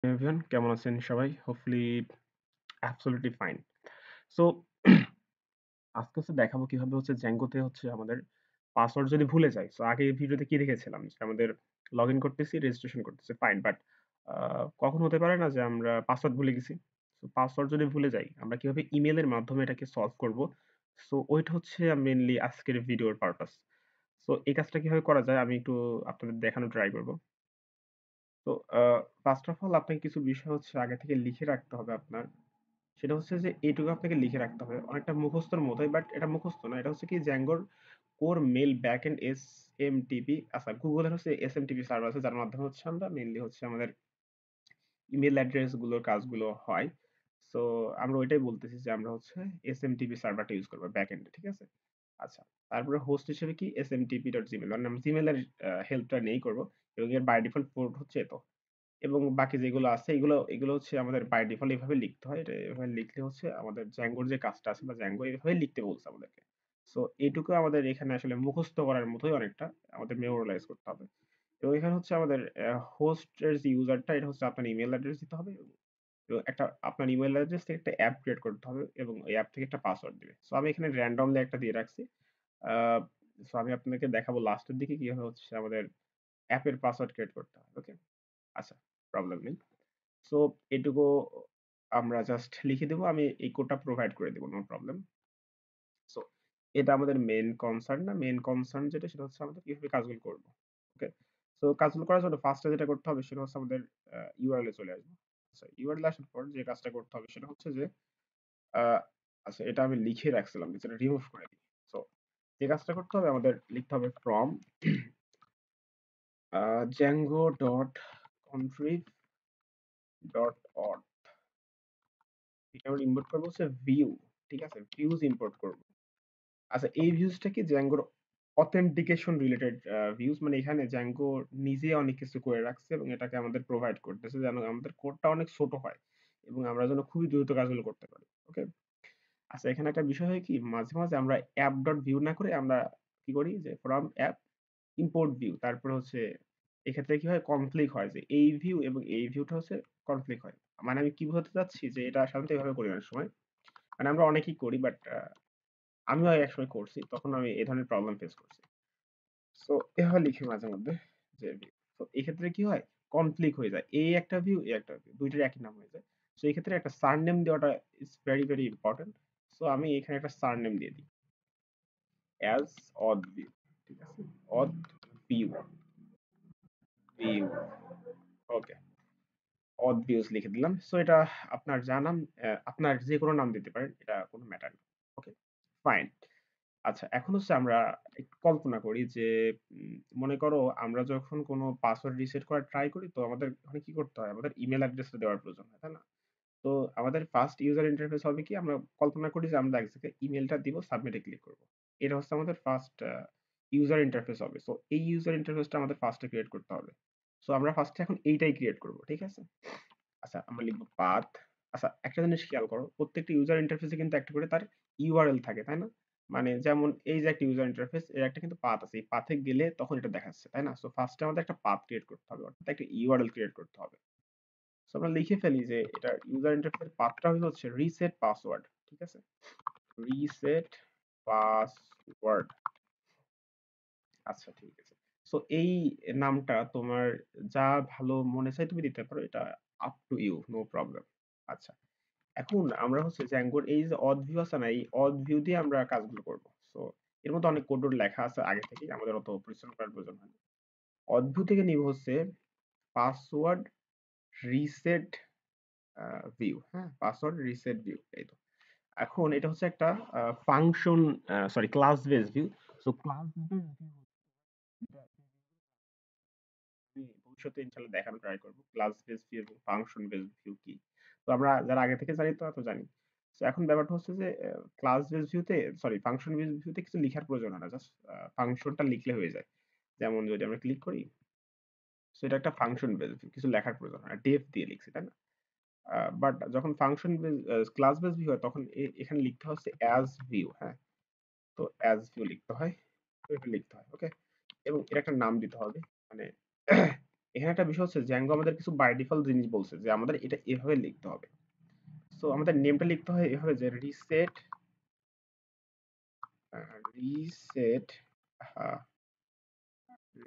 Everyone কেমন আছেন সবাই? Hopefully absolutely fine. সো আজকে দেখাবো কিভাবে Django তে আমাদের পাসওয়ার্ড যদি ভুলে যাই। সো আগের ভিডিওতে কি দেখেছিলাম যে আমাদের লগইন করতেছি, রেজিস্ট্রেশন করতেছি। ফাইন। বাট কখন হতে পারে না যে আমরা পাসওয়ার্ড ভুলে গেছি। সো পাসওয়ার্ড যদি ভুলে যাই, আমরা কিভাবে ইমেইলের মাধ্যমে এটাকে সলভ করব। সো ওইটা মেইনলি আজকের ভিডিওর পারপাস। সো এই কাজটা কিভাবে করা যায় আমি একটু আপনাদের দেখানোর ট্রাই করব। তো ফার্স্ট অফ অল আপনাকে কিছু বিষয় আগে থেকে লিখে রাখতে হবে আপনার। সেটা যে এইটুকু আপনাকে লিখে রাখতে হবে। অনেকটা মুখস্থর মতোই বাট এটা মুখস্থ না। এটা কি Django র কোর মেইল ব্যাকএন্ড এসএমটিপি আচ্ছা Google এর এসএমটিপি সার্ভার আছে যার মাধ্যমে আমরা মেইনলি আমাদের ইমেইল অ্যাড্রেস গুলোর কাজগুলো হয়। সো আমরা ওইটাই বলতেছি যে আমরা এসএমটিপি সার্ভারটা ইউজ করব ব্যাকএন্ডে, ঠিক আছে? আচ্ছা। তারপরে হোস্ট হিসেবে কি smtp.gmail মানে আমরা জিমেইল এর হেল্পটা নিয়েই করব এবং এর বাই ডিফল্ট পোর্ট এতো। এবং বাকি যেগুলো আছে এগুলো আমাদের বাই ডিফল্ট এভাবে লিখতে হয়। এটা এভাবে লিখলে আমাদের Django র যে কাজটা আছে বা Django এভাবে লিখতে বলছে আমাদেরকে। সো এইটুকু আমাদের এখানে আসলে মুখস্থ করার মতোই অনেকটা আমাদের মেমোরালাইজ করতে হবে। এবং এখানে আমাদের হোস্ট এর যে ইউজারটা এটা আপনার ইমেইল অ্যাড্রেস দিতে হবে এবং একটা আপনার ইমেইল অ্যাড্রেস থেকে একটা অ্যাপ ক্রিয়েট করতে হবে এবং ওই অ্যাপ থেকে একটা পাসওয়ার্ড দিবে। সো আমি এখানে র‍্যান্ডমলি একটা দিয়ে রাখছি। আ সো আমি আপনাদেরকে দেখাবো লাস্টের দিকে কিভাবে আমাদের অ্যাপের পাসওয়ার্ড ক্রিয়েট করতে হয়। ওকে? আচ্ছা, প্রবলেম নেই। সো এটুকু আমরা জাস্ট লিখে দেব। আমি এই কোডটা প্রোভাইড করে দেব। No problem. সো এটা আমাদের মেইন কনসার্ন না। মেইন কনসার্ন যেটা সেটা আমাদের কিভাবে কাজগুলো করব। ওকে? সো কাজগুলো করার জন্য ফার্স্ট এ যেটা করতে হবে সেটা আমাদের URL এ চলে আসবো। আচ্ছা URL এ আসার পর যে কাজটা করতে হবে সেটা যে আ আচ্ছা এটা আমি লিখে রাখছিলাম। যেটা রিমুভ করে দিই। সো যে কাজটা করতে হবে আমাদের লিখতে হবে from django.config.auth এটা আমরা ইম্পোর্ট করব ভিউ। ঠিক আছে? ভিউজ ইম্পোর্ট করব। আচ্ছা এই ভিউজটা কি Django র অথেন্টিকেশন রিলেটেড ভিউজ মানে এখানে Django নিজে অনেক কিছু করে রাখছে এবং এটাকে আমাদের প্রোভাইড করতেছে যেন আমাদের কোডটা অনেক ছোট হয় এবং আমরা যেন খুবই দ্রুত কাজগুলো করতে পারি। ওকে? আচ্ছা এখানে একটা বিষয় হয় কি মাঝে আমরা app.view না করে আমরা কি করি যে from app import view তারপরে এক্ষেত্রে কি হয় কনফ্লিক্ট হয় যে এই ভিউ এবং এই ভিউটা কনফ্লিক্ট হয়। মানে আমি কি বোঝাতে চাচ্ছি যে এটা সাধারণত এভাবে করি অনেক সময়। মানে আমরা অনেকেই করি বাট আমিও একসময় করছি। তখন আমি এই ধরনের প্রবলেম ফেস করছি। সো এভাবে লিখি মাঝে মধ্যে যে ভিউ। তো এক্ষেত্রে কি হয়? কনফ্লিক্ট হয়ে যায়। এই একটা ভিউ, এই একটা ভিউ। ২ টার একই নাম হয়ে যায়। সো এক্ষেত্রে একটা সারনেম দেওয়াটা is very, very important. So আমি এখানে একটা সারনেম দিয়ে দিই। As odd view. ঠিক আছে? Odd view, view. Okay. Odd views লিখে দিলাম। সো এটা আপনার যা নাম আপনার যেকোনো নাম দিতে পারেন। এটা কোনো ম্যাটার না। ওকে? ফাইন। আচ্ছা এখন আমরা একটু কল্পনা করি যে মনে করো আমরা যখন কোনো পাসওয়ার্ড রিসেট করার ট্রাই করি তো আমাদের ওখানে কি করতে হয়? আমাদের ইমেইল অ্যাড্রেসটা দেওয়ার প্রয়োজন হয়, তাই না? তো আমাদের ফার্স্ট ইউজার ইন্টারফেস হবে কি? আমরা কল্পনা করি যে আমরা এক জায়গায় ইমেইলটা দিব, সাবমিট এ ক্লিক করব। এটা আমাদের ফার্স্ট ইউজার ইন্টারফেস হবে। সো এই ইউজার ইন্টারফেসটা আমাদের ফার্স্ট এ ক্রিয়েট করতে হবে। সো আমরা ফার্স্ট এ এখন এইটাই ক্রিয়েট করব। ঠিক আছে? আচ্ছা আমরা লিখব পাথ। আচ্ছা একটা জিনিস খেয়াল করো। প্রত্যেকটা ইউজার ইন্টারফেসে কিন্তু একটা করে তার URL থাকে, তাই না? মানে যেমন এই যে একটা ইউজার ইন্টারফেস এর একটা কিন্তু পাথ আছে। এই পাথে গেলে তখন এটা দেখাচ্ছে, তাই না? সো ফার্স্ট এ আমাদের একটা পাথ ক্রিয়েট করতে হবে। অর্থাৎ একটা URL ক্রিয়েট করতে হবে। সো আমরা লিখে ফেলি যে এটা ইউজার ইন্টারফেসের পাথটা রিসেট পাসওয়ার্ড। ঠিক আছে? Reset password. আচ্ছা ঠিক আছে। সো এই নামটা তোমার যা ভালো মনে চায় তুমি দিতে পারো। এটা up to you, no problem. আচ্ছা। এখন আমরা Django র এই যে auth view আছে না? এই auth view দিয়ে আমরা কাজগুলো করব। সো এর মধ্যে অনেক কোড লেখা আছে আগে থেকেই। আমাদের অত পরিশ্রম করার প্রয়োজন হয় না। auth view থেকে নিব পাসওয়ার্ড রিসেট ভিউ, হ্যাঁ? পাসওয়ার্ড রিসেট ভিউ এই তো। এখন এটা একটা function sorry class base view. So class base view ভবিষ্যতে ইনশাআল্লাহ দেখানোর ট্রাই করব। ক্লাস বেস ভিউ এবং ফাংশন বেস ভিউ কি। তো আমরা যারা আগে থেকে জানি তারা তো জানি। সো এখন ব্যাপারটা যে ক্লাস বেস ভিউতে সরি ফাংশন বেস ভিউতে কিছু লিখার প্রয়োজন হয় না। জাস্ট ফাংশনটা লিখলে হয়ে যায়। যেমন যদি আমরা ক্লিক করি, সো এটা একটা ফাংশন বেস ভিউ। কিছু লেখার প্রয়োজন হয় না। ডেফ দিয়ে লিখছি, তাই না? বাট যখন function base class base view হয় তখন এখানে লিখতে অ্যাজ ভিউ, হ্যাঁ? তো অ্যাজ ভিউ লিখতে হয়। তো এটা লিখতে হয়। ওকে? এবং এর একটা নাম দিতে হবে। মানে এখানে একটা বিষয় হচ্ছে Django আমাদের কিছু বাই ডিফল্ট জিনিস বলছে যে আমাদের এটা এভাবে লিখতে হবে। সো আমাদের নেমটা লিখতে হয় এভাবে যে রিসেট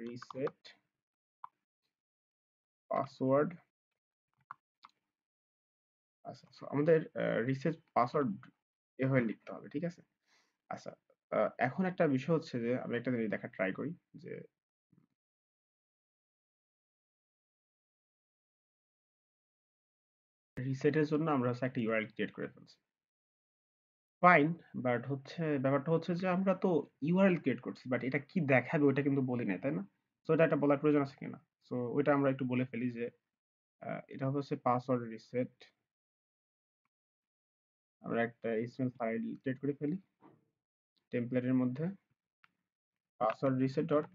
রিসেট পাসওয়ার্ড। আচ্ছা, সো আমাদের রিসেট পাসওয়ার্ড এভাবে লিখতে হবে, ঠিক আছে? আচ্ছা, এখন একটা বিষয় হচ্ছে যে আমি একটা জিনিস দেখার ট্রাই করি যে রিসেটের জন্য আমরা হচ্ছে একটা ইউআরএল ক্রিয়েট করে ফেলছি। ফাইন, বাট হচ্ছে ব্যাপারটা হচ্ছে যে আমরা তো ইউআরএল ক্রিয়েট করছি, বাট এটা কি দেখাবে ওইটা কিন্তু বলি নাই, তাই না? সো এটা একটা বলার প্রয়োজন আছে কিনা? সো ওইটা আমরা একটু বলে ফেলি যে এটা হচ্ছে পাসওয়ার্ড রিসেট। আমরা একটা এইচটিএমএল ফাইল ক্রিয়েট করে ফেলি টেমপ্লেটের মধ্যে পাসওয়ার্ড রিসেট ডট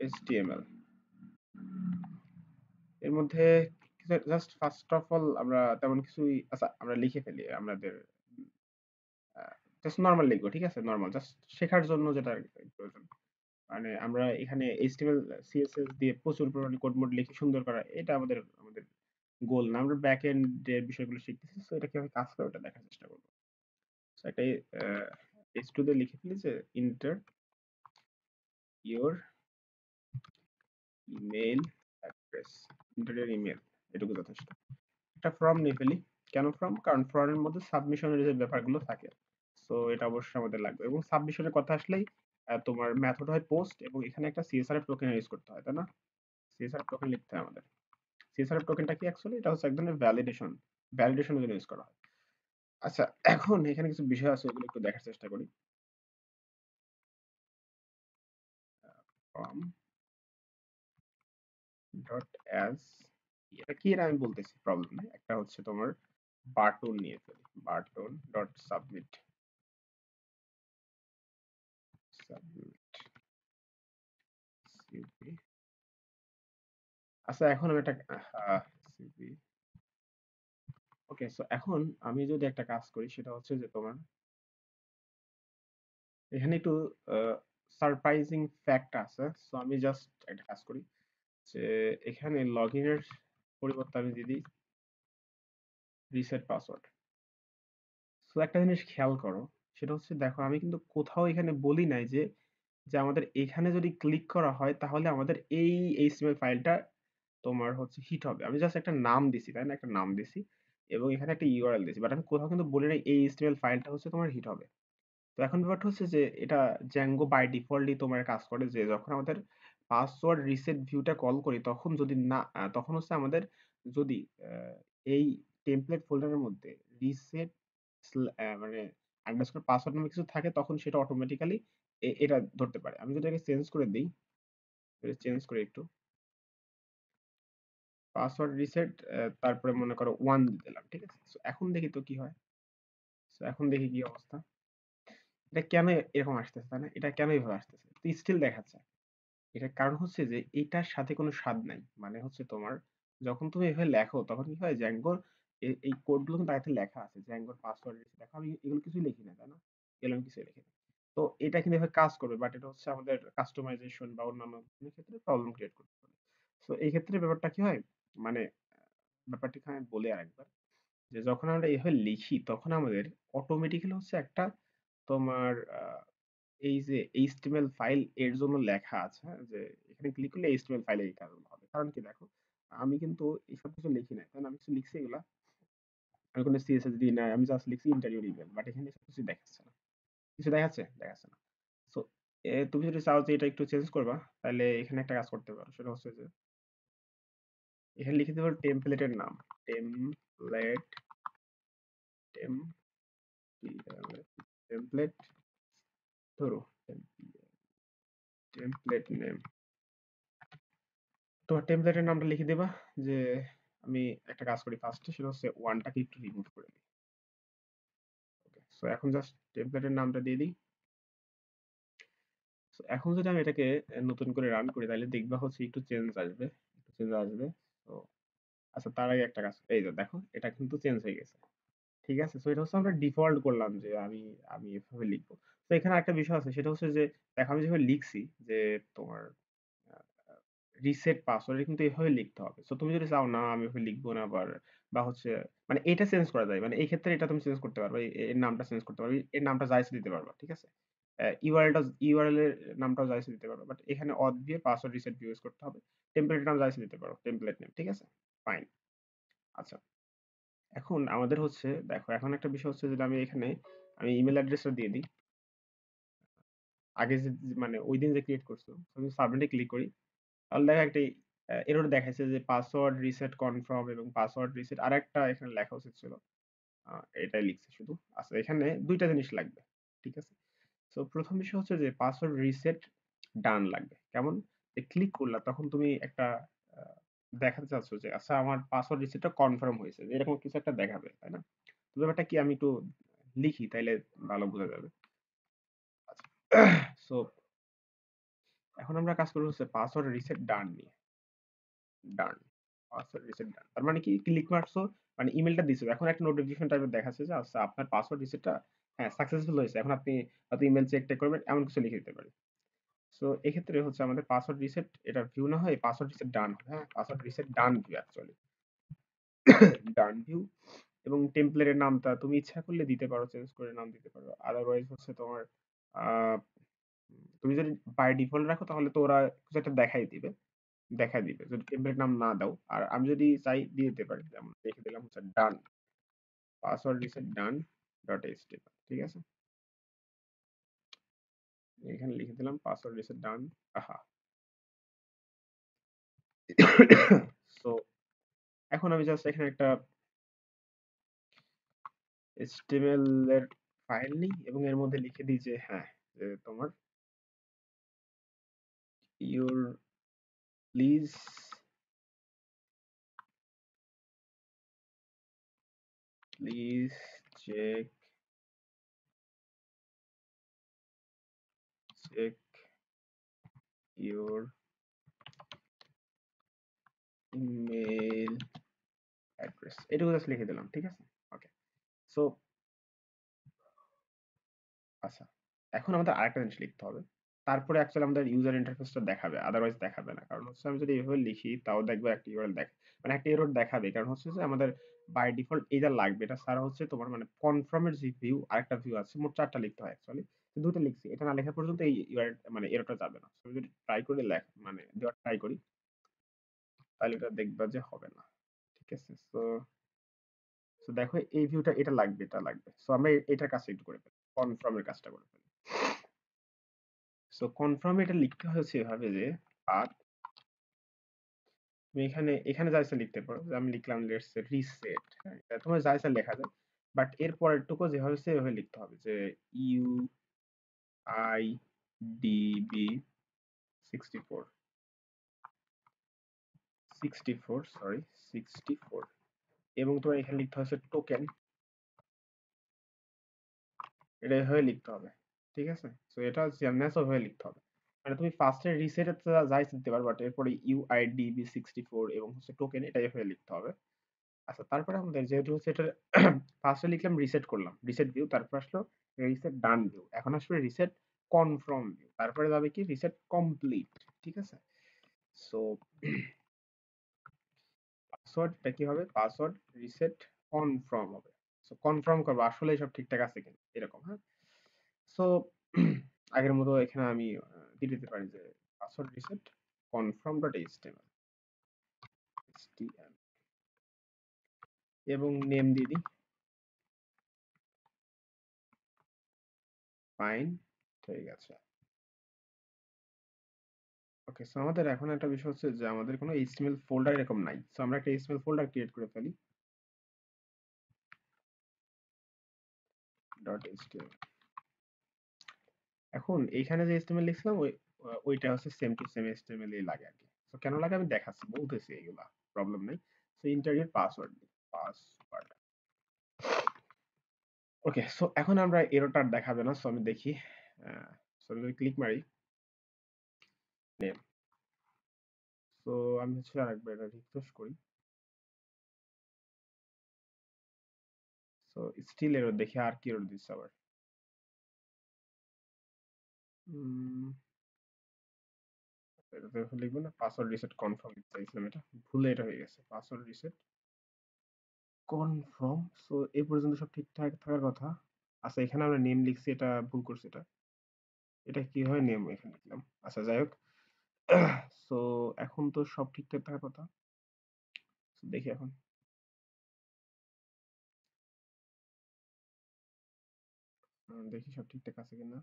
এইচটিএমএল। এর মধ্যে জাস্ট ফার্স্ট অফ অল আমরা তেমন কিছুই, আচ্ছা আমরা লিখে ফেলি আমাদের জাস্ট নরমাল লিখবো, ঠিক আছে? নরমাল জাস্ট শেখার জন্য যেটা প্রয়োজন। মানে আমরা এখানে এইচটিএমএল সিএসএস দিয়ে প্রচুর পরিমাণে কোড মোড লিখে সুন্দর করা, এটা আমাদের আমাদের গোল না। আমরা ব্যাক এন্ড এর বিষয়গুলো শিখতেছি, সো এটা কিভাবে কাজ করে ওটা দেখার চেষ্টা করবো। সো একটা H2 দিয়ে লিখে ফেলি যে inter your email address, inter your email, এটুকু যথেষ্ট। একটা ফর্ম নিয়ে ফেলি। কেন ফর্ম? কারণ ফর্মের মধ্যে সাবমিশনের যে ব্যাপারগুলো থাকে, সো এটা অবশ্যই আমাদের লাগবে। এবং সাবমিশনের কথা আসলেই তোমার মেথড হয় পোস্ট, এবং এখানে একটা সিএসআরএফ টোকেন ইউজ করতে হয়, তাই না? সিএসআরএফ টোকেন লিখতে হয় আমাদের। সিএসআরএফ টোকেনটা কি অ্যাকচুয়ালি? এটা হচ্ছে এক ধরনের ভ্যালিডেশন, ভ্যালিডেশনের জন্য ইউজ করা হয়। আচ্ছা, এখন এখানে কিছু বিষয় আছে, ওগুলো একটু দেখার চেষ্টা করি। ফর্ম ডট অ্যাজ, এটা কি এটা আমি বলতেছি, প্রবলেম নেই। একটা হচ্ছে তোমার বাটন নিয়ে ফেলি, button dot submit, submit CV. আচ্ছা, এখন আমি একটা সিভি, ওকে। সো এখন আমি যদি একটা কাজ করি সেটা হচ্ছে যে তোমার এখানে একটু সারপ্রাইজিং ফ্যাক্ট আছে। সো আমি জাস্ট একটা কাজ করি যে এখানে লগইনের পরিবর্তে আমি দিয়ে দিই রিসেট পাসওয়ার্ড। সো একটা জিনিস খেয়াল করো, সেটা হচ্ছে দেখো আমি কিন্তু কোথাও এখানে বলি নাই যে যে আমাদের এখানে যদি ক্লিক করা হয় তাহলে আমাদের এই এইচটিএমএল ফাইলটা তোমার হচ্ছে হিট হবে। আমি জাস্ট একটা নাম দিছি, তাই না? একটা নাম দিছি এবং এখানে একটা ইউআরএল দিছি, বাট আমি কোথাও কিন্তু বলি নাই এই এইচটিএমএল ফাইলটা হচ্ছে তোমার হিট হবে। তো এখন ব্যাপারটা হচ্ছে যে এটা জ্যাঙ্গো বাই ডিফল্টই তোমার কাজ করে যে যখন আমাদের পাসওয়ার্ড রিসেট ভিউটা কল করি তখন যদি না তখন হচ্ছে আমাদের যদি এই টেমপ্লেট ফোল্ডারের মধ্যে রিসেট মানে আন্ডারস্কোর পাসওয়ার্ড নামে কিছু থাকে তখন সেটা অটোমেটিক্যালি এটা ধরতে পারে। আমি যদি এটাকে চেঞ্জ করে দিই, চেঞ্জ করে একটু পাসওয়ার্ড রিসেট, তারপরে মনে করো 1 দিয়ে দিলাম, ঠিক আছে? সো এখন দেখি তো কি হয়। সো এখন দেখি কি অবস্থা। এটা কেন এরকম আসতেছে, তাই না? এটা কেন এভাবে আসতেছে? তো স্টিল দেখাচ্ছে। এটার কারণ হচ্ছে যে এটার সাথে কোনো স্বাদ নাই। মানে হচ্ছে তোমার যখন তুমি এভাবে লেখো তখন কি হয় জ্যাঙ্গোর এই কোডগুলো কিন্তু আগে থেকে লেখা আছে। জ্যাঙ্গোর পাসওয়ার্ড দেখো আমি এগুলো কিছুই লিখি না, তাই না? এগুলো আমি কিছুই লিখি না। তো এটা কিন্তু এভাবে কাজ করবে, বাট এটা হচ্ছে আমাদের কাস্টমাইজেশন বা অন্যান্য ক্ষেত্রে প্রবলেম ক্রিয়েট করতে পারে। সো এই ক্ষেত্রে ব্যাপারটা কি হয়, মানে ব্যাপারটা এখানে বলি আরেকবার যে যখন আমরা এভাবে লিখি তখন আমাদের অটোমেটিক্যালি হচ্ছে একটা তোমার এই যে এইচটিএমএল ফাইল এর জন্য লেখা আছে, হ্যাঁ? যে এখানে ক্লিক করলে এইচটিএমএল ফাইলে এই কাজগুলো হবে। কারণ কি দেখো, আমি কিন্তু এসব কিছু লিখি নাই, কারণ আমি কিছু লিখছি এগুলা, আমি কোনো সিএসএস দিই নাই, আমি জাস্ট লিখছি ইন্টারভিউ ইমেল, বাট এখানে এসব কিছু দেখাচ্ছে না। কিছু দেখাচ্ছে? দেখাচ্ছে না। সো তুমি যদি চাও যে এটা একটু চেঞ্জ করবা, তাহলে এখানে একটা কাজ করতে পারো। সেটা হচ্ছে যে এখানে লিখে দিতে পারো টেমপ্লেটের নাম, টেমপ্লেট, টেম টেমপ্লেট ধরো টেমপ্লেট নেম। তোমার টেমপ্লেটের নামটা লিখে দিবা যে আমি একটা কাজ করি ফার্স্টে, সেটা হচ্ছে ওয়ানটাকে একটু রিমুভ করে দিই। ওকে, সো এখন জাস্ট টেমপ্লেটের নামটা দিয়ে দিই। সো এখন যদি আমি এটাকে নতুন করে রান করি তাহলে দেখবা হচ্ছে একটু চেঞ্জ আসবে, একটু চেঞ্জ আসবে। তো আচ্ছা, তার আগে একটা কাজ, এই যে দেখো এটা কিন্তু চেঞ্জ হয়ে গেছে, ঠিক আছে? সো এটা হচ্ছে আমরা ডিফল্ট করলাম যে আমি আমি এভাবে লিখবো। তো এখানে একটা বিষয় আছে, সেটা হচ্ছে যে দেখো আমি যেভাবে লিখছি যে তোমার রিসেট পাসওয়ার্ড এটা কিন্তু এভাবে লিখতে হবে। সো তুমি যদি চাও না আমি এভাবে লিখবো না আবার বা হচ্ছে মানে এটা চেঞ্জ করা যায়। মানে এই ক্ষেত্রে এটা তুমি চেঞ্জ করতে পারবা। এর নামটা চেঞ্জ করতে পারবা। এর নামটা যা ইচ্ছা দিতে পারবা। ঠিক আছে? ইউআরএল এর নামটাও যা ইচ্ছা দিতে পারবা। বাট এখানে অথ দিয়ে পাসওয়ার্ড রিসেট ইউজ করতে হবে। টেমপ্লেটের নাম যা ইচ্ছা দিতে পারো। Template name. ঠিক আছে? ফাইন। আচ্ছা। এখন আমাদের হচ্ছে দেখো এখন একটা বিষয় হচ্ছে যেটা আমি ইমেল অ্যাড্রেসটা দিয়ে দিই। আগে মানে ওইদিন যে ক্রিয়েট করছো আমি সাবমিটে ক্লিক করি। তাহলে দেখা একটা এরর দেখাইছে যে পাসওয়ার্ড রিসেট কনফার্ম এবং পাসওয়ার্ড রিসেট আরেকটা এখানে লেখা উচিত ছিল। এটাই লিখছে শুধু। আচ্ছা এখানে ২ টা জিনিস লাগবে। ঠিক আছে? সো প্রথম বিষয় হচ্ছে যে পাসওয়ার্ড রিসেট ডান লাগবে। কেমন? যে ক্লিক করলা তখন তুমি একটা আ দেখাতে চাচ্ছ যে আচ্ছা আমার পাসওয়ার্ড রিসেটটা কনফার্ম হয়েছে। এরকম কিছু একটা দেখাবে, তাই না? তো ব্যাপারটা কি আমি একটু লিখি তাইলে ভালো বোঝা যাবে। আচ্ছা। সো এখন আমরা কাজ করব হচ্ছে পাসওয়ার্ড রিসেট ডান নিয়ে। ডান। পাসওয়ার্ড রিসেট ডান। তার মানে কি ক্লিক মারছো মানে ইমেলটা দিছো। এখন একটা নোটিফিকেশন টাইপের দেখাচ্ছে যে আচ্ছা আপনার পাসওয়ার্ড রিসেটটা হ্যাঁ সাকসেসফুল হয়েছে। এখন আপনি হয়তো ইমেল চেক টেক করবেন এমন কিছু লিখে দিতে পারি। সো এক্ষেত্রে হচ্ছে আমাদের পাসওয়ার্ড রিসেট এটা ভিউ না হয় পাসওয়ার্ড রিসেট ডান হবে। হ্যাঁ? পাসওয়ার্ড রিসেট ডান ভিউ অ্যাকচুয়ালি। ডান ভিউ এবং টেমপ্লেটের নামটা তুমি ইচ্ছা করলে দিতে পারো, চেঞ্জ করে নাম দিতে পারো। আদারওয়াইজ হচ্ছে তোমার আ তুমি যদি বাই ডিফল্ট রাখো তাহলে তো ওরা কিছু একটা দেখাই দিবে যদি টেমপ্লেট নাম না দাও। আর আমি যদি চাই দিয়ে দিতে পারি। যেমন লিখে দিলাম হচ্ছে ডান পাসওয়ার্ড রিসেট ডান ডট এইচটিএমএল। ঠিক আছে? এখানে লিখে দিলাম পাসওয়ার্ড রিসেট ডান। আহা! সো এখন আমি জাস্ট এখানে একটা এইচটিএমএল এর ফাইল নিই এবং এর মধ্যে লিখে দিই যে হ্যাঁ, যে তোমার your please please check check your email address. এটুকু জাস্ট লিখে দিলাম। ঠিক আছে? ওকে। সো আচ্ছা। এখন আমাদের আরেকটা জিনিস লিখতে হবে। তারপরে অ্যাকচুয়ালি আমাদের ইউজার ইন্টারফেসটা দেখাবে। আদারওয়াইজ দেখাবে না। কারণ হচ্ছে আমি যদি এভাবে লিখি তাও দেখবে একটা ইউআরএল মানে একটা এরর দেখাবে। কারণ হচ্ছে যে আমাদের বাই ডিফল্ট এইটা লাগবে। এটা ছাড়া হচ্ছে তোমার মানে কনফার্ম এর যে ভিউ আরেকটা ভিউ আছে। মোট ৪ টা লিখতে হয় অ্যাকচুয়ালি। ২ টা লিখছি। এটা না লেখা পর্যন্ত এই ইউআরএল মানে এররটা যাবে না। সো যদি ট্রাই করে মানে দেওয়ার ট্রাই করি তাহলে এটা দেখবা যে হবে না। ঠিক আছে? সো দেখো এই ভিউটা এটা লাগবে, এটা লাগবে। সো আমরা এটার কাজটা একটু করে ফেলি। কনফার্ম এর কাজটা করে ফেলি। সো কনফার্ম এটা লিখতে হচ্ছে এভাবে যে পাথ তুমি এখানে যা ইচ্ছা লিখতে পারো। যে আমি লিখলাম লেটস সে রিসেট। হ্যাঁ? এটা তোমার যা ইচ্ছা লেখা যায়। বাট এর পরেরটুকু যেভাবে সেভাবে লিখতে হবে যে U I D B 64 64 sorry 64 এবং তোমার এখানে লিখতে হচ্ছে টোকেন এটা এভাবে লিখতে হবে। ঠিক আছে? সো এটা ন্যাচারাল ভাবে লিখতে হবে। মানে তুমি ফার্স্ট এ রিসেট এর যা ইচ্ছা দিতে পারো বাট এরপরে ইউআইডিবি 64 এবং হচ্ছে টোকেন এটা এভাবে লিখতে হবে। আচ্ছা তারপরে আমাদের যেহেতু হচ্ছে এটা ফার্স্টে লিখলাম রিসেট করলাম রিসেট ভিউ তারপর আসলো রিসেট ডান ভিউ এখন আসবে রিসেট কনফার্ম ভিউ তারপরে যাবে কি রিসেট কমপ্লিট। ঠিক আছে? সো পাসওয়ার্ডটা কি হবে পাসওয়ার্ড রিসেট কনফার্ম হবে। সো কনফার্ম করবো আসলে সব ঠিকঠাক আছে কিনা এরকম। হ্যাঁ? সো আগের মতো এখানে আমি দিয়ে দিতে পারি যে password reset confirm dot HTML এবং নেম দিয়ে দিই ফাইন ঠিক আছে। ওকে সো আমাদের এখন একটা বিষয় হচ্ছে যে আমাদের কোনো এইচটিএমএল ফোল্ডার এরকম নাই। সো আমরা একটা এইচটিএমএল ফোল্ডার ক্রিয়েট করে ফেলি ডট এইচটিএমএল। এখন এইখানে যে এইচটিএমএল লিখছিলাম ওইটা হচ্ছে সেম টু সেম এইচটিএমএল এই লাগে আর কি। সো কেন লাগে আমি দেখাচ্ছি বলতেছি এগুলা প্রবলেম নাই। So inter your password password okay so এখন আমরা এররটা দেখাবে না। সো আমি দেখি সো আমি যদি ক্লিক মারি নেম সো আমি হচ্ছে আরেকবার এটা রিফ্রেশ করি। সো স্টিল এরর দেখি আর কি এরর দিচ্ছে আবার। এটাতে লিখবো না, পাসওয়ার্ড রিসেট কনফার্ম চাইছিলাম, এটা ভুলে এটা হয়ে গেছে, পাসওয়ার্ড রিসেট কনফার্ম। সো এই পর্যন্ত সব ঠিকঠাক থাকার কথা। আচ্ছা এখানে আমরা নেম লিখছি, এটা ভুল করছি, এটা এটা কিভাবে নেম এখানে লিখলাম, আচ্ছা যাই হোক। সো এখন তো সব ঠিকঠাক থাকার কথা। So, দেখি এখন দেখি সব ঠিকঠাক আছে কিনা।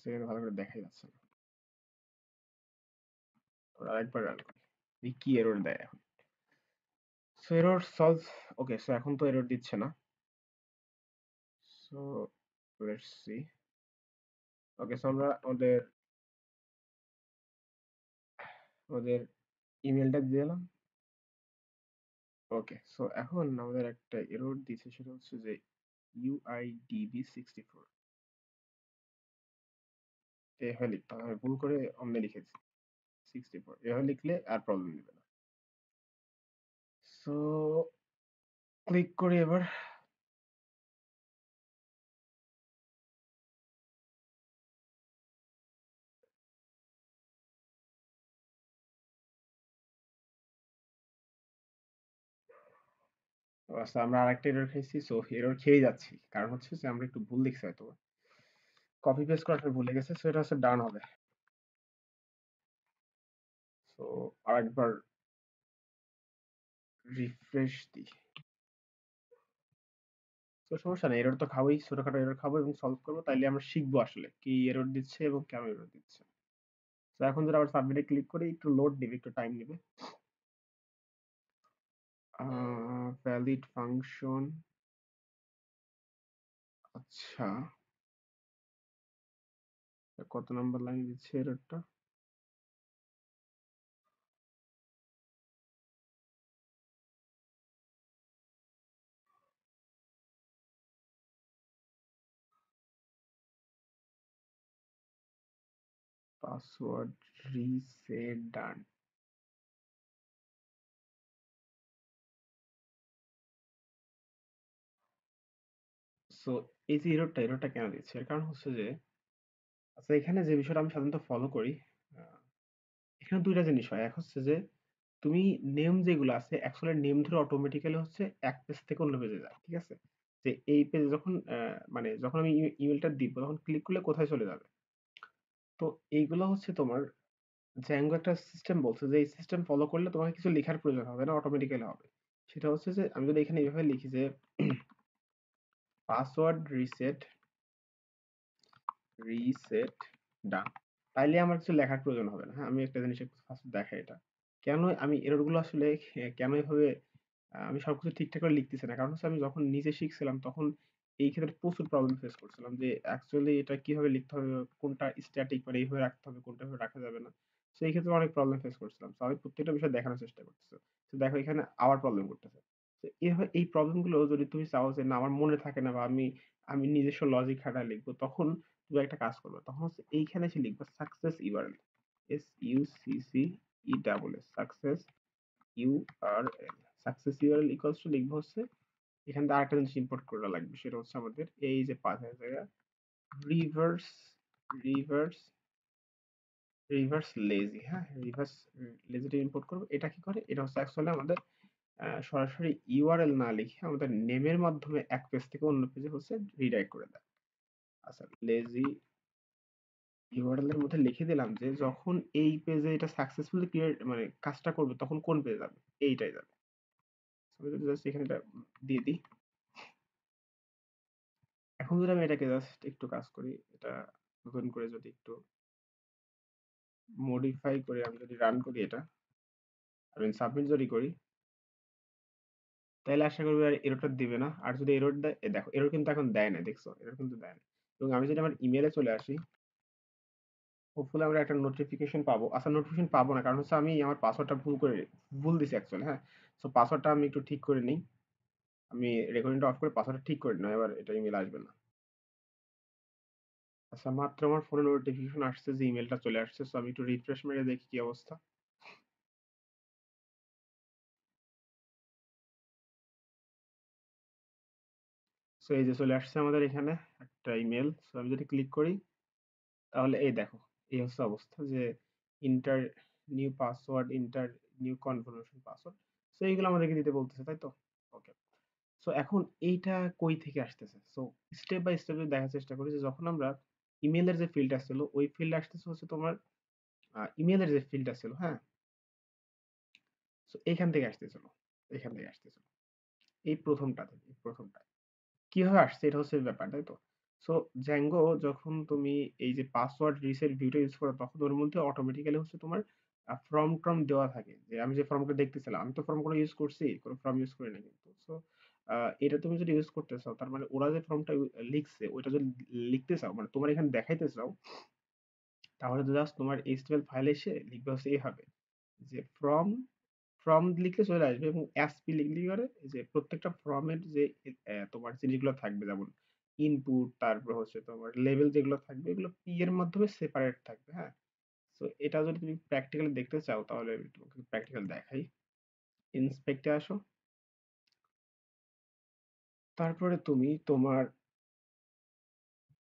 সেখানে ভালো করে দেখাই যাচ্ছে না। ওরা আরেকবার রান করি, দেখি কি এরর দেয় এখন। So error solve. Okay, so এখন তো এরর দিচ্ছে না। So let's see. Okay, so আমরা আমাদের আমাদের ইমেলটা দিয়ে দিলাম। ওকে, সো এখন আমাদের একটা এরর দিচ্ছে, সেটা হচ্ছে যে UIDB64 এভাবে লিখতে হবে, আমি ভুল করে অমনে লিখেছি 64, এভাবে লিখলে আর প্রবলেম দিবে না। সো ক্লিক করি এবার। আচ্ছা আমরা আরেকটা এরর খেয়েছি, সো এরর খেয়ে যাচ্ছি, কারণ হচ্ছে যে আমরা একটু ভুল লিখছি হয়তো, কপি পেস্ট করাটা ভুলে গেছে, সো এটা হচ্ছে ডান হবে। সো আরেকবার রিফ্রেশ দিই। তো সমস্যা নেই, এরর তো খাবোই, ছোটখাটো এরর খাবো এবং সলভ করবো, তাইলে আমরা শিখবো আসলে কি এরর দিচ্ছে এবং কেন এরর দিচ্ছে। তো এখন যদি আবার সাবমিটে ক্লিক করি, একটু লোড নিবে, একটু টাইম নিবে। ভ্যালিড ফাংশন, আচ্ছা কত নাম্বার লাইন দিচ্ছে এররটা। পাসওয়ার্ড রিসেট ডান। সো এই যে এররটা কেন দিচ্ছে, এর কারণ হচ্ছে যে, আচ্ছা এখানে যে বিষয়টা আমি সাধারণত ফলো করি, আহ, এখানে দুইটা জিনিস হয়। এক হচ্ছে যে তুমি নেম যেগুলো আছে অ্যাকচুয়ালি নেম ধরে অটোমেটিক্যালি হচ্ছে এক পেজ থেকে অন্য পেজে যায়, ঠিক আছে? যে এই পেজে যখন মানে যখন আমি ইমেলটা দিব, তখন ক্লিক করলে কোথায় চলে যাবে। তো এইগুলো হচ্ছে তোমার জ্যাঙ্গো একটা সিস্টেম বলছে যে এই সিস্টেম ফলো করলে তোমাকে কিছু লেখার প্রয়োজন হবে না, অটোমেটিক্যালি হবে। সেটা হচ্ছে যে আমি যদি এখানে এইভাবে লিখি যে পাসওয়ার্ড রিসেট রিসেট ডান, তাইলে আমার কিছু লেখার প্রয়োজন হবে না। হ্যাঁ, আমি একটা জিনিস একটু ফার্স্ট দেখাই এটা কেন আমি এরর গুলো আসলে কেন এভাবে আমি সবকিছু ঠিকঠাক করে লিখতেছি না, কারণ হচ্ছে আমি যখন নিজে শিখছিলাম তখন এই ক্ষেত্রে প্রচুর প্রবলেম ফেস করছিলাম যে অ্যাকচুয়ালি এটা কিভাবে লিখতে হবে, কোনটা স্ট্যাটিক মানে এইভাবে রাখতে হবে, কোনটা এভাবে রাখা যাবে না। তো এই ক্ষেত্রে অনেক প্রবলেম ফেস করছিলাম, তো আমি প্রত্যেকটা বিষয় দেখানোর চেষ্টা করতেছি। তো দেখো এখানে আবার প্রবলেম করতেছে। তো এইভাবে এই প্রবলেম গুলো যদি তুমি চাও যে না আমার মনে থাকে না, বা আমি আমি নিজস্ব লজিক খাটায় লিখবো, তখন তুমি একটা কাজ করবে, তখন হচ্ছে এইখানে এসে লিখবে success URL, SUCCE success URL. Success URL equals to লিখবো হচ্ছে, এখান থেকে আরেকটা জিনিস ইম্পোর্ট করা লাগবে, সেটা হচ্ছে আমাদের এই যে পাঁচের জায়গায় রিভার্স রিভার্স রিভার্স লেজি। হ্যাঁ, রিভার্স লেজিটা ইম্পোর্ট করবো। এটা কি করে, এটা হচ্ছে অ্যাকচুয়ালি আমাদের সরাসরি ইউআরএল না লিখে আমাদের নেমের মাধ্যমে এক পেজ থেকে অন্য পেজে হচ্ছে রিডাইরেক্ট করে দেয়। আচ্ছা লেজি ইউআরএল এর মধ্যে লিখে দিলাম যে যখন এই পেজে এটা সাকসেসফুলি ক্রিয়েট মানে কাজটা করবে, তখন কোন পেজে যাবে, এইটাই যাবে। আমি যদি জাস্ট এখানে এটা দিয়ে দিই, এখন যদি আমি এটাকে জাস্ট একটু কাজ করি, এটা নতুন করে যদি একটু মডিফাই করে আমি যদি রান করি, এটা আমি সাবমিট যদি করি, তাহলে আশা করবি আর এররটা দিবে না। আর যদি এরর দেয়, দেখো এরর কিন্তু এখন দেয় না, দেখছো এরর কিন্তু দেয় না। এবং আমি যদি আমার ইমেলে চলে আসি, হোপফুলি আমরা একটা নোটিফিকেশন পাবো। আচ্ছা নোটিফিকেশন পাবো না, কারণ হচ্ছে আমি আমার পাসওয়ার্ডটা ভুল দিছি অ্যাকচুয়ালি। হ্যাঁ, সো পাসওয়ার্ডটা আমি একটু ঠিক করে নিই, আমি রেকর্ডিংটা অফ করে পাসওয়ার্ডটা ঠিক করে নিই, এবার এটা ইমেল আসবে না। আচ্ছা মাত্র আমার ফোনে নোটিফিকেশন আসছে যে ইমেলটা চলে আসছে, সো আমি একটু রিফ্রেশ মেরে দেখি কি অবস্থা। সো এই যে চলে আসছে আমাদের এখানে একটা ইমেল। সো আমি যদি ক্লিক করি তাহলে এই দেখো, এই হচ্ছে অবস্থা যে inter new password, inter new confirmation password. So এইগুলো আমাদেরকে দিতে বলতেছে, তাই তো? ওকে। সো এখন এইটা কই থেকে আসতেছে? সো স্টেপ বাই স্টেপ যদি দেখার চেষ্টা করি যে যখন আমরা ইমেইলের যে ফিল্ডটা ছিল ওই ফিল্ডে আসতেছে হচ্ছে তোমার ইমেইলের যে ফিল্ডটা ছিল, হ্যাঁ? সো এইখান থেকে আসতেছিল, এখান থেকে আসতেছিল, এই প্রথমটা থেকে, এই প্রথমটা কিভাবে আসছে এটা হচ্ছে ব্যাপার, তাই তো? সো জ্যাঙ্গো যখন তুমি এই যে পাসওয়ার্ড রিসেট ভিউটা ইউজ করো তখন ওর মধ্যে অটোমেটিক্যালি হচ্ছে তোমার ফর্ম টর্ম দেওয়া থাকে, যে আমি যে ফর্মটা দেখতেছিলাম, আমি তো ফর্ম কোনো ইউজ করছি, কোনো ফর্ম ইউজ করি না কিন্তু। সো এটা তুমি যদি ইউজ করতে চাও তার মানে ওরা যে ফর্মটা লিখছে ওইটা যদি লিখতে চাও, মানে তোমার এখানে দেখাইতে চাও, তাহলে জাস্ট তোমার এইচটিএমএল ফাইলে এসে লিখবে হচ্ছে এইভাবে যে ফ্রম লিখলে চলে আসবে, এবং এসপি লিখলে কি করে যে প্রত্যেকটা ফর্মের যে তোমার জিনিসগুলো থাকবে, যেমন ইনপুট, তারপর হচ্ছে তোমার লেভেল যেগুলো থাকবে এগুলো পি এর মাধ্যমে সেপারেট থাকবে, হ্যাঁ? তো এটা যদি তুমি প্র্যাকটিক্যালি দেখতে চাও তাহলে আমি তোমাকে প্র্যাকটিক্যাল দেখাই। ইন্সপেক্টে আসো, তারপরে তুমি তোমার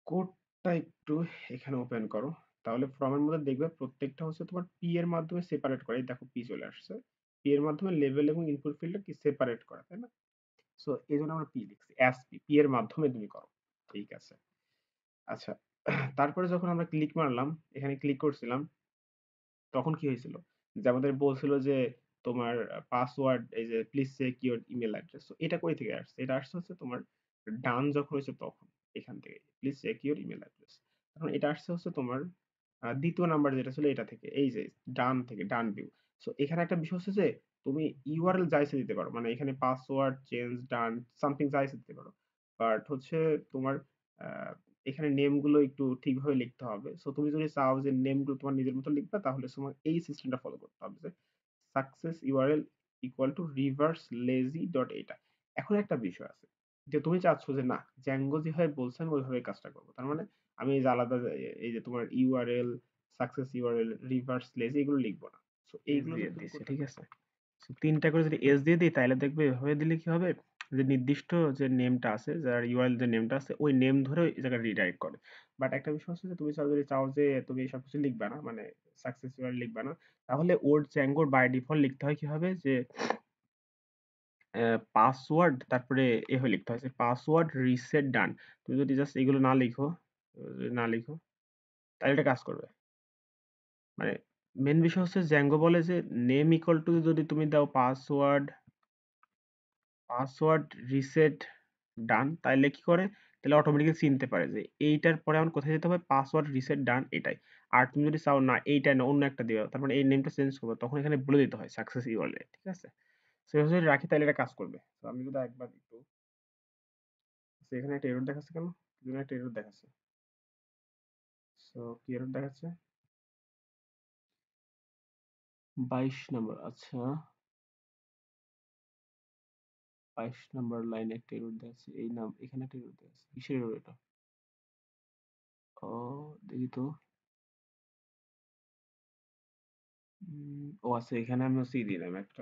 কোডটা একটু এখানে ওপেন করো, তাহলে ফর্মের মধ্যে দেখবে প্রত্যেকটা হচ্ছে তোমার পি এর মাধ্যমে সেপারেট করে। এই দেখো পি চলে আসছে, পি এর মাধ্যমে লেভেল এবং ইনপুট ফিল্ডটা কি সেপারেট করা, তাই না? সো এই জন্য আমরা পি লিখছি, এসপি, পি এর মাধ্যমে তুমি করো। ঠিক আছে। আচ্ছা, তারপরে যখন আমরা ক্লিক মারলাম, এখানে ক্লিক করছিলাম, তখন কি হয়েছিল যে আমাদের বলছিল যে তোমার পাসওয়ার্ড, এই যে please check your email address, তো এটা কই থেকে আসছে? এটা আসছে হচ্ছে তোমার ডান যখন হয়েছে তখন, এখান থেকে please check your email address. এখন এটা আসছে হচ্ছে তোমার দ্বিতীয় নাম্বার যেটা ছিল এটা থেকে, এই যে ডান থেকে, ডান ভিউ। সো এখানে একটা বিষয় হচ্ছে যে তুমি ইউআরএল চাইছে দিতে পারো, মানে এখানে পাসওয়ার্ড চেঞ্জ ডান সামথিং চাইছে দিতে পারো, বাট হচ্ছে তোমার আহ, এখানে নেম গুলো একটু ঠিকভাবে লিখতে হবে। সো তুমি যদি চাও যে নেম গুলো তোমার নিজের মতো লিখবা তাহলে তোমার এই সিস্টেমটা ফলো করতে হবে যে success URL equal to reverse lazy dot এটা। এখন একটা বিষয় আছে যে তুমি চাচ্ছ যে না, জ্যাঙ্গো যেভাবে বলছেন ওইভাবে কাজটা করবো, তার মানে আমি এই যে আলাদা এই যে তোমার URL, success URL, reverse lazy এগুলো লিখবো না। সো এস এইগুলো দিয়ে যদি তুমি দিছি, করতে ঠিক চাও, আছে। So, 3টা করে যদি এস দিয়ে দিই তাহলে দেখবে এভাবে দিলে কি হবে, যে নির্দিষ্ট যে নেমটা আছে, যার ইউআরএল যে নেমটা আছে ওই নেম ধরে ওই জায়গায় রিডাইরেক্ট করে। বাট একটা বিষয় হচ্ছে যে তুমি যদি চাও যে তুমি সবকিছু লিখবা না, মানে সাকসেস ইউআরএল লিখবা না, তাহলে ওর জ্যাঙ্গোর বাই ডিফল্ট লিখতে হয় কি হবে যে পাসওয়ার্ড, তারপরে এভাবে লিখতে হয় যে পাসওয়ার্ড রিসেট ডান। তুমি যদি জাস্ট এগুলো না লিখো, যদি না লিখো তাহলে এটা কাজ করবে। মানে মেন বিষয় হচ্ছে জ্যাঙ্গো বলে যে নেম ইকুয়াল টু যদি তুমি দাও পাসওয়ার্ড রিসেট ডান, তাইলে কি করে, তাহলে অটোমেটিক্যালি চিনতে পারে যে এইটার পরে আমার কোথায় যেতে হবে, পাসওয়ার্ড রিসেট ডান এটাই। আর তুমি যদি চাও না এইটা না অন্য একটা দিও, তার মানে এই নেমটা চেঞ্জ করবে, তখন এখানে বলে দিতে হয় সাকসেস ইউআরএল, ঠিক আছে? সেভাবে যদি রাখি তাহলে এটা কাজ করবে। তো আমি যদি একবার একটু, আচ্ছা, এখানে একটা এরর দেখাচ্ছে কেন? কি জন্য একটা এরর দেখাচ্ছে? সো কি এরর দেখাচ্ছে? 22 নম্বর, আচ্ছা 22 নম্বর লাইনে একটা এরর দেখাচ্ছে, এই নাম এখানে একটা এরর দেখাচ্ছে, কিসের এরর এটা? ও, দেখি তো। ও আচ্ছা, এখানে আমি হচ্ছে দিলাম একটা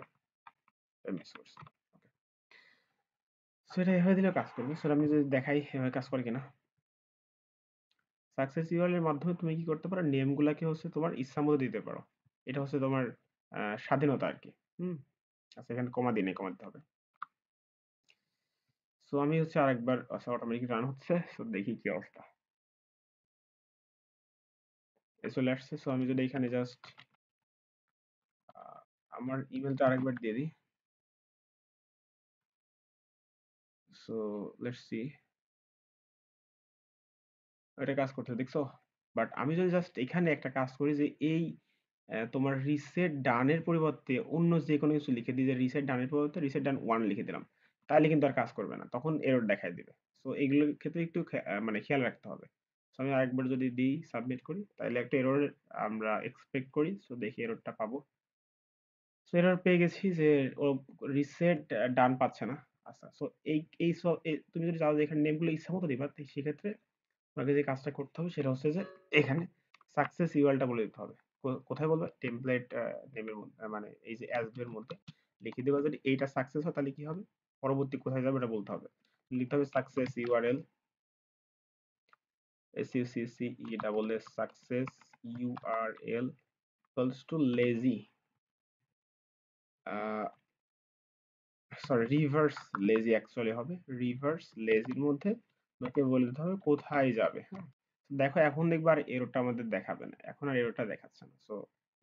মিস করছি। ওকে, সেটা এভাবে দিলে কাজ করবে। সেটা আমি যদি দেখাই এভাবে কাজ করে কিনা। সাকসেস ইউআরএল এর মাধ্যমে তুমি কি করতে পারো, নেম গুলাকে হচ্ছে তোমার ইচ্ছা মতো দিতে পারো। এটা হচ্ছে তোমার স্বাধীনতা আর কি। হুম। আচ্ছা, এখানে কমা দিই নাই, কমা দিতে হবে। সো আমি হচ্ছে আরেকবার, আচ্ছা অটোমেটিক রান হচ্ছে, সো দেখি কি অবস্থা। চলে আসছে। সো আমি যদি এখানে জাস্ট আমার ইমেলটা আরেকবার দিয়ে দিই। সো লেটস সি, এটা কাজ করতে দেখছো? বাট আমি যদি জাস্ট এখানে একটা কাজ করি যে এই তোমার রিসেট ডানের পরিবর্তে অন্য যে কোনো কিছু লিখে দিই, যে রিসেট ডানের পরিবর্তে রিসেট ডান ওয়ান লিখে দিলাম, তাহলে কিন্তু আর কাজ করবে না, তখন এরর দেখায় দিবে। সো এগুলোর ক্ষেত্রে একটু মানে খেয়াল রাখতে হবে। সো আমি আরেকবার যদি দিই, সাবমিট করি, তাহলে একটা এরর আমরা এক্সপেক্ট করি। সো দেখি এররটা পাবো। সো এরর পেয়ে গেছি যে ও রিসেট ডান পাচ্ছে না। আচ্ছা, সো এই এই সব তুমি যদি চাও যে এখানে নেমগুলো ইচ্ছা মতো দিবা, তো সেক্ষেত্রে তোমাকে যে কাজটা করতে হবে সেটা হচ্ছে যে এখানে সাকসেস ইউআরএলটা বলে দিতে হবে। কোথায় বলবে? টেমপ্লেট নেমের মধ্যে, মানে এই যে অ্যাসডি এর মধ্যে লিখে দেবা। যদি এইটা সাকসেস হয় তাহলে কি হবে, পরবর্তী কোথায় যাবে এটা বলতে হবে। লিখতে হবে success URL SUCCE success URL equals to lazy sorry reverse lazy actually হবে রিভার্স লেজির মধ্যে তোমাকে বলে দিতে হবে কোথায় যাবে। হ্যাঁ, দেখো এখন দেখবে আর এররটা আমাদের দেখাবে না, এখন আর এররটা দেখাচ্ছে না। সো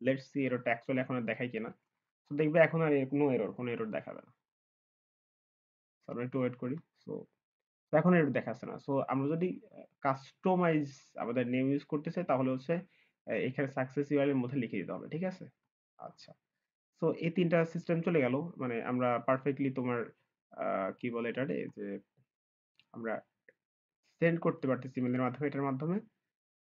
লেটস সি এররটা অ্যাকচুয়ালি এখন আর দেখায় কিনা। তো দেখবে এখন আর কোনো এরর দেখাবে না। সো আমরা একটু ওয়েট করি। সো এখন এরর দেখাচ্ছে না। সো আমরা যদি কাস্টমাইজ আমাদের নেম ইউজ করতে চাই তাহলে হচ্ছে এখানে সাকসেস ইউআরএল এর মধ্যে লিখে দিতে হবে, ঠিক আছে? আচ্ছা, সো এই ৩ টা সিস্টেম চলে গেল। মানে আমরা পারফেক্টলি তোমার কি বলে এটারে যে আমরা সেন্ড করতে পারতেছি ইমেইলের মাধ্যমে, এটার মাধ্যমে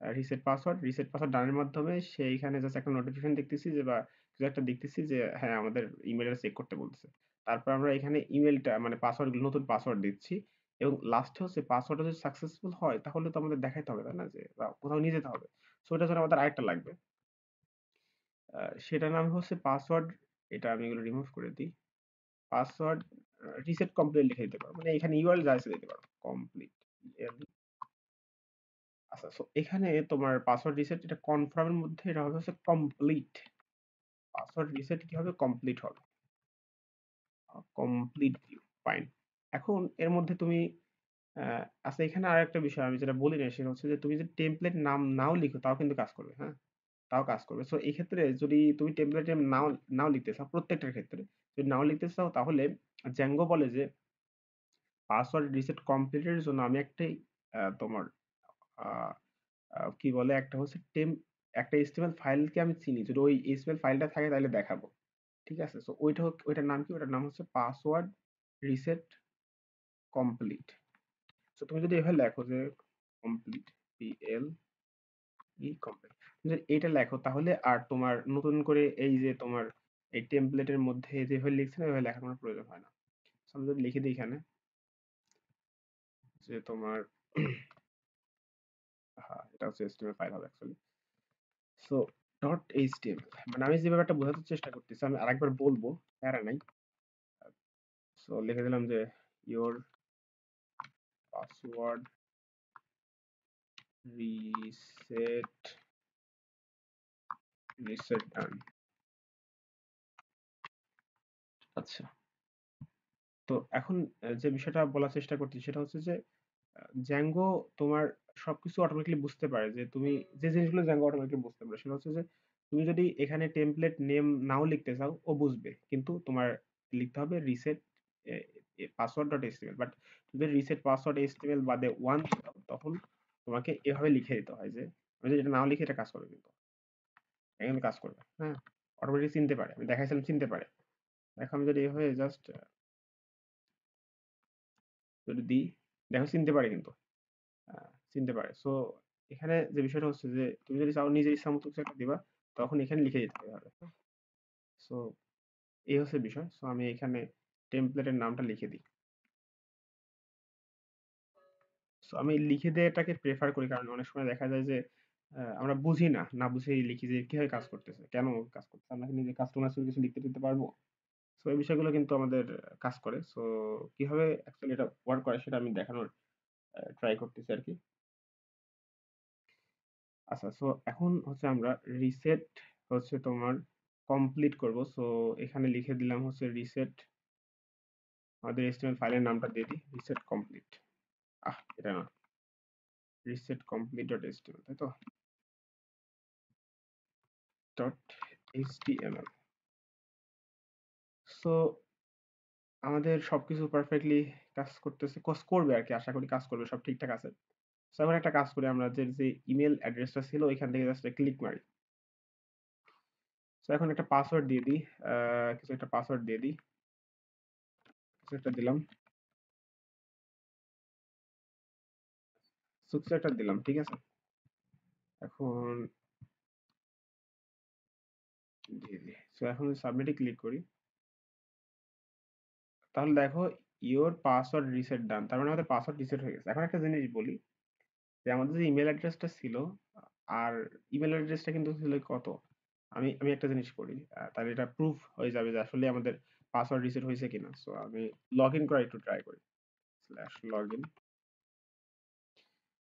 রিসেট পাসওয়ার্ড ডানের মাধ্যমে সেইখানে জাস্ট একটা নোটিফিকেশন দেখতেছি যে বা কিছু একটা দেখতেছি যে হ্যাঁ আমাদের ইমেইলটা চেক করতে বলতেছে। তারপর আমরা এখানে ইমেইলটা মানে পাসওয়ার্ড নতুন পাসওয়ার্ড দিচ্ছি এবং লাস্টে হচ্ছে পাসওয়ার্ডটা যদি সাকসেসফুল হয় তাহলে তো আমাদের দেখাইতে হবে তাই না যে বা কোথাও নিয়ে যেতে হবে। সো এটার জন্য আমাদের আরেকটা লাগবে। সেটার নাম হচ্ছে পাসওয়ার্ড। এটা আমি এগুলো রিমুভ করে দিই। পাসওয়ার্ড রিসেট কমপ্লিট লিখে দিতে পারো। মানে এখানে ইউআরএল যা আছে দিতে পারো। কমপ্লিট। আচ্ছা, সো এখানে তোমার পাসওয়ার্ড রিসেট এটা কনফার্মের মধ্যে এটা হবে হচ্ছে কমপ্লিট। পাসওয়ার্ড রিসেট কি হবে? কমপ্লিট হবে। Complete view. ফাইন। এখন এর মধ্যে তুমি আচ্ছা এখানে আরেকটা বিষয় আমি যেটা বলি নাই সেটা হচ্ছে যে তুমি যদি টেমপ্লেট নাম নাও লিখো তাও কিন্তু কাজ করবে, হ্যাঁ? তাও কাজ করবে। সো এই ক্ষেত্রে যদি তুমি টেমপ্লেটের নাও নাও লিখতে চাও প্রত্যেকটার ক্ষেত্রে যদি নাও লিখতে চাও তাহলে জ্যাঙ্গো বলে যে পাসওয়ার্ড রিসেট কমপ্লিটের জন্য আমি একটাই তোমার আ আ কি বলে একটা হচ্ছে একটা HTML ফাইলকে আমি চিনি। যদি ওই HTML ফাইলটা থাকে তাহলে দেখাবো। ঠিক আছে? সো ওইটার নাম কি? ওইটার নাম হচ্ছে পাসওয়ার্ড রিসেট কমপ্লিট। সো তুমি যদি এভাবে লেখো যে কমপ্লিট কমপ্লিট যদি এটা লেখো তাহলে আর তোমার নতুন করে এই যে তোমার এই টেমপ্লেটের মধ্যে যেভাবে লিখছে না ওইভাবে লেখার কোনো প্রয়োজন হয় না। সো আমি যদি লিখে দিই এখানে যে তোমার হ্যাঁ, এটা হচ্ছে HTML ফাইল হবে অ্যাকচুয়ালি। সো ডট এইচটিএমএল মানে আমি যে ব্যাপারটা বোঝাতে চেষ্টা করতেছি আমি আরেকবার বলবো, প্যারা নাই। সো লিখে দিলাম যে ইওর পাসওয়ার্ড রিসেট রিসেট ডান। আচ্ছা, তো এখন যে বিষয়টা বলার চেষ্টা করছি সেটা হচ্ছে যে জ্যাঙ্গো তোমার সবকিছু অটোমেটিক্যালি বুঝতে পারে যে তুমি যে জিনিসগুলো জ্যাঙ্গো অটোমেটিক্যালি বুঝতে পারে সেটা হচ্ছে যে তুমি যদি এখানে টেমপ্লেট নেম নাও লিখতে চাও ও বুঝবে কিন্তু তোমার লিখতে হবে reset password dot HTML but যদি রিসেট পাসওয়ার্ড এইচটিএমএল বাদে ওয়ান তখন তোমাকে এভাবে লিখে দিতে হয় যে আমি যদি এটা নাও লিখে এটা কাজ করবে কিন্তু এখানে কাজ করবে, হ্যাঁ? অটোমেটিক চিনতে পারে, আমি দেখাইছিলাম চিনতে পারে। এখন আমি যদি এভাবে জাস্ট যদি দিই দেখো চিনতে পারে কিন্তু চিনতে পারে। সো এখানে যে বিষয়টা হচ্ছে যে তুমি যদি চাও নিজের ইচ্ছা মতো কিছু একটা দিবা তখন এখানে লিখে দিতে হবে। সো এই হচ্ছে বিষয়। সো আমি এখানে টেমপ্লেটের নামটা লিখে দিই। সো আমি লিখে দেয়াটাকে প্রেফার করি কারণ অনেক সময় দেখা যায় যে আমরা বুঝি না, না বুঝেই লিখি যে কিভাবে কাজ করতেছে, কেন কাজ করতেছে। আমরা কি নিজে কাস্টমাইজ করে কিছু লিখতে টিখতে পারবো? সো এই বিষয়গুলো কিন্তু আমাদের কাজ করে। সো কিভাবে অ্যাকচুয়ালি এটা ওয়ার্ক করে সেটা আমি দেখানোর ট্রাই করতেছি আরকি। আচ্ছা, সো এখন হচ্ছে আমরা রিসেট হচ্ছে তোমার কমপ্লিট করব। সো এখানে লিখে দিলাম হচ্ছে রিসেট আমাদের HTML ফাইলের নামটা দিয়ে দিই রিসেট কমপ্লিট। এটা না, রিসেট কমপ্লিট ডট এইচটিএমএল তাই তো? Dot HTML. সো আমাদের সবকিছু পারফেক্টলি কাজ করতেছে, কাজ করবে আর কি, আশা করি কাজ করবে, সব ঠিকঠাক আছে। সো এখন একটা কাজ করি, আমরা যে ইমেল অ্যাড্রেসটা ছিল ওইখান থেকে জাস্ট ক্লিক মারি। সো এখন একটা পাসওয়ার্ড দিয়ে দিই, কিছু একটা পাসওয়ার্ড দিয়ে দিই, কিছু একটা দিলাম, কিছু একটা দিলাম, ঠিক আছে? এখন দিয়ে দিই। সো এখন যদি সাবমিটে ক্লিক করি তাহলে দেখো ইওর পাসওয়ার্ড রিসেট ডান, তার মানে আমাদের পাসওয়ার্ড রিসেট হয়ে গেছে। এখন একটা জিনিস বলি যে আমাদের যে ইমেল অ্যাড্রেসটা ছিল আর ইমেল অ্যাড্রেসটা কিন্তু ছিল কত, আমি একটা জিনিস করি, তাহলে এটা প্রুফ হয়ে যাবে যে আসলে আমাদের পাসওয়ার্ড রিসেট হয়েছে কিনা। সো আমি লগ ইন করা একটু ট্রাই করি। Log in.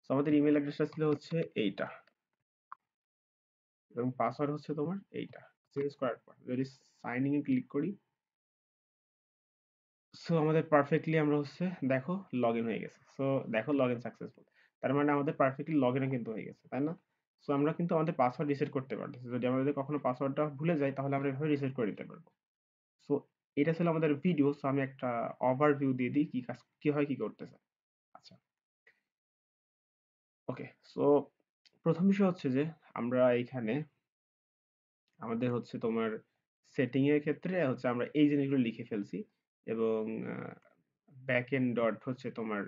আমাদের ইমেল অ্যাড্রেসটা ছিল হচ্ছে এইটা এবং পাসওয়ার্ড হচ্ছে তোমার এইটা। চেঞ্জ করার পর যদি সাইন ইন ক্লিক করি, সো আমাদের পারফেক্টলি আমরা হচ্ছে দেখো লগ ইন হয়ে গেছে। সো দেখো লগ ইন সাকসেসফুল, তার মানে আমাদের পারফেক্টলি লগ ইন কিন্তু হয়ে গেছে, তাই না? সো আমরা কিন্তু আমাদের পাসওয়ার্ড রিসেট করতে পারতেছি। যদি আমাদের কখনো পাসওয়ার্ডটা ভুলে যাই তাহলে আমরা এভাবে রিসেট করে দিতে পারবো। সো এটা ছিল আমাদের ভিডিও। সো আমি একটা ওভারভিউ দিয়ে দিই কি কাজ কি হয় কি করতেছে। আচ্ছা, ওকে। সো প্রথম বিষয় হচ্ছে যে আমরা এইখানে আমাদের হচ্ছে তোমার সেটিং এর ক্ষেত্রে হচ্ছে আমরা এই জিনিসগুলো লিখে ফেলছি এবং ব্যাক এন্ড ডট হচ্ছে তোমার,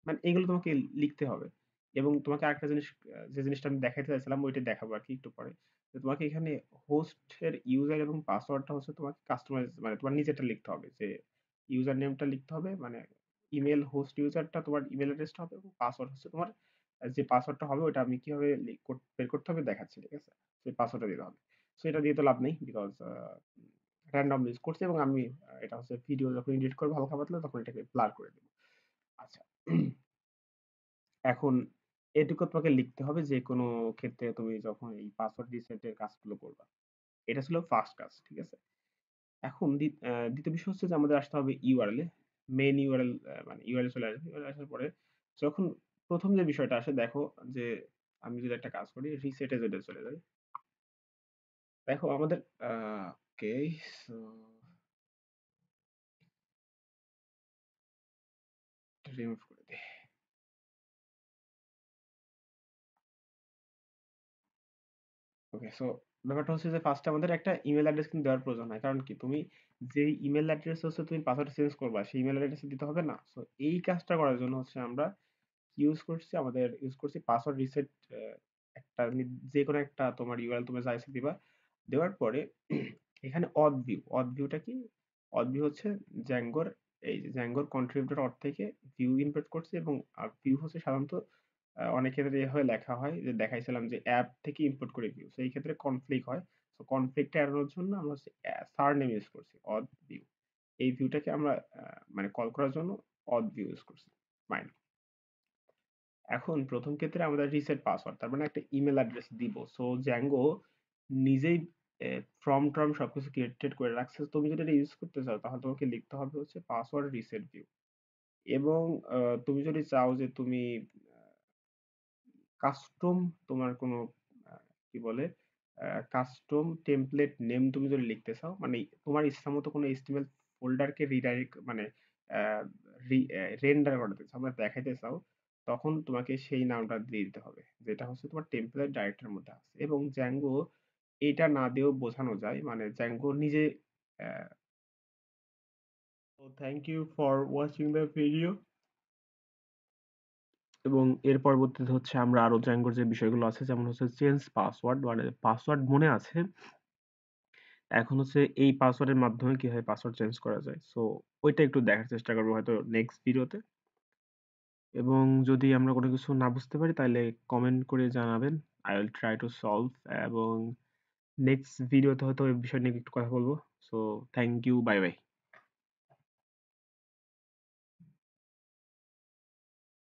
মানে এগুলো তোমাকে লিখতে হবে। এবং তোমাকে আরেকটা জিনিস, যে জিনিসটা আমি দেখাইতে চাইছিলাম ওইটা দেখাবো আর কি একটু পরে। যে তোমাকে এখানে হোস্টের ইউজার এবং পাসওয়ার্ডটা হচ্ছে তোমাকে কাস্টমাইজ, মানে তোমার নিজেরটা লিখতে হবে। যে ইউজার নেমটা লিখতে হবে, মানে ইমেল হোস্ট ইউজারটা তোমার ইমেল অ্যাড্রেসটা হবে এবং পাসওয়ার্ড হচ্ছে তোমার যে পাসওয়ার্ডটা হবে ওটা আমি কিভাবে বের করতে হবে দেখাচ্ছি, ঠিক আছে? সেই পাসওয়ার্ডটা দিতে হবে। সো এটা দিয়ে তো লাভ নেই, বিকজ র্যান্ডম ইউজ করছি এবং আমি এটা হচ্ছে ভিডিও যখন এডিট করবো হালকা পাতলা তখন এটাকে ব্লার করে দেবো। আচ্ছা, এখন এটুকু তোমাকে লিখতে হবে যে কোনো ক্ষেত্রে তুমি যখন এই পাসওয়ার্ড রিসেটের কাজগুলো করবা। এটা ছিল ফার্স্ট কাজ, ঠিক আছে? এখন দ্বিতীয় বিষয় হচ্ছে যে আমাদের আসতে হবে ইউআরএল এ। মেইন ইউআরএল, মানে ইউআরএল চলে আসবে। ইউআরএল আসার পরে যখন প্রথম যে বিষয়টা আসে দেখো যে আমি যদি একটা কাজ করি রিসেটে যদি চলে যাই, দেখো আমাদের ওকে, সো রিমুভ করে দিই। ওকে, সো ব্যাপারটা হচ্ছে যে ফার্স্টে আমাদের একটা ইমেল অ্যাড্রেস কিন্তু দেওয়ার প্রয়োজন হয়। কারণ কি তুমি যেই ইমেল অ্যাড্রেস হচ্ছে তুমি পাসওয়ার্ড চেঞ্জ করবা সেই ইমেল অ্যাড্রেসে দিতে হবে না? সো এই কাজটা করার জন্য হচ্ছে আমরা ইউজ করছি পাসওয়ার্ড রিসেট। একটা যেকোনো একটা তোমার ইউআরএল তুমি যা ইচ্ছা দিবা। দেওয়ার পরে এখানে অথ ভিউটা কি? অথ ভিউ হচ্ছে জ্যাঙ্গোর, এই যে জ্যাঙ্গোর কন্ট্রিবিউটর অথ থেকে ভিউ ইম্পোর্ট করছি এবং ভিউ হচ্ছে সাধারণত অনেক ক্ষেত্রে এভাবে লেখা হয় যে দেখাইছিলাম যে অ্যাপ থেকে ইম্পোর্ট করে ভিউ। সেই ক্ষেত্রে কনফ্লিক্ট হয়। সো কনফ্লিক্টটা এড়ানোর জন্য আমরা হচ্ছে সারনেম ইউজ করছি অথ ভিউ। এই ভিউটাকে আমরা মানে কল করার জন্য অথ ভিউ ইউজ করছি। ফাইন। এখন প্রথম ক্ষেত্রে আমাদের রিসেট পাসওয়ার্ড, তার মানে একটা ইমেল অ্যাড্রেস দিব। সো জ্যাঙ্গো নিজেই ফর্ম টর্ম সবকিছু ক্রিয়েটেড করে রাখছে। তুমি যদি এটা ইউজ করতে চাও তাহলে তোমাকে লিখতে হবে হচ্ছে পাসওয়ার্ড রিসেট ভিউ। এবং তুমি যদি চাও যে তুমি কাস্টম তোমার কোনো কি বলে কাস্টম টেমপ্লেট নেম তুমি যদি লিখতে চাও, মানে তোমার ইচ্ছা মতো কোনো HTML ফোল্ডারকে রিডাইরেক্ট, মানে রেন্ডার করাতে চাও, মানে দেখাইতে চাও, তখন তোমাকে সেই নামটা দিয়ে দিতে হবে যেটা হচ্ছে তোমার টেমপ্লেট ডাইরেক্টরের মধ্যে আছে। এবং জ্যাঙ্গো এটা না দিয়েও বোঝানো যায়, মানে জ্যাঙ্গো নিজে। Thank you for watching the video. এবং এর পরবর্তীতে হচ্ছে আমরা আরো জ্যাঙ্গোর যে বিষয়গুলো আছে যেমন হচ্ছে চেঞ্জ পাসওয়ার্ড, মানে পাসওয়ার্ড মনে আছে, এখন হচ্ছে এই পাসওয়ার্ডের মাধ্যমে কিভাবে পাসওয়ার্ড চেঞ্জ করা যায়। সো ওইটা একটু দেখার চেষ্টা করবো হয়তো নেক্সট ভিডিওতে। এবং যদি আমরা কোনো কিছু না বুঝতে পারি তাহলে কমেন্ট করে জানাবেন। I will try to solve. এবং নেক্সট ভিডিওতে হয়তো এই বিষয় নিয়ে একটু কথা বলবো। So thank you, bye by.